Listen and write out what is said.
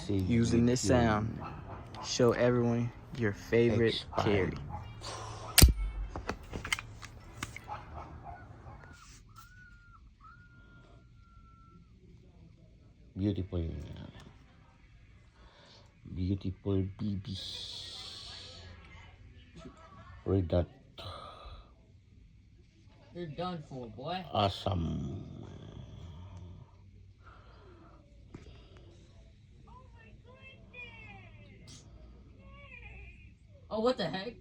using this sound, show everyone your favorite carry. Beautiful. Beautiful BB. Read that. You're done for, boy. Awesome. Oh, what the heck?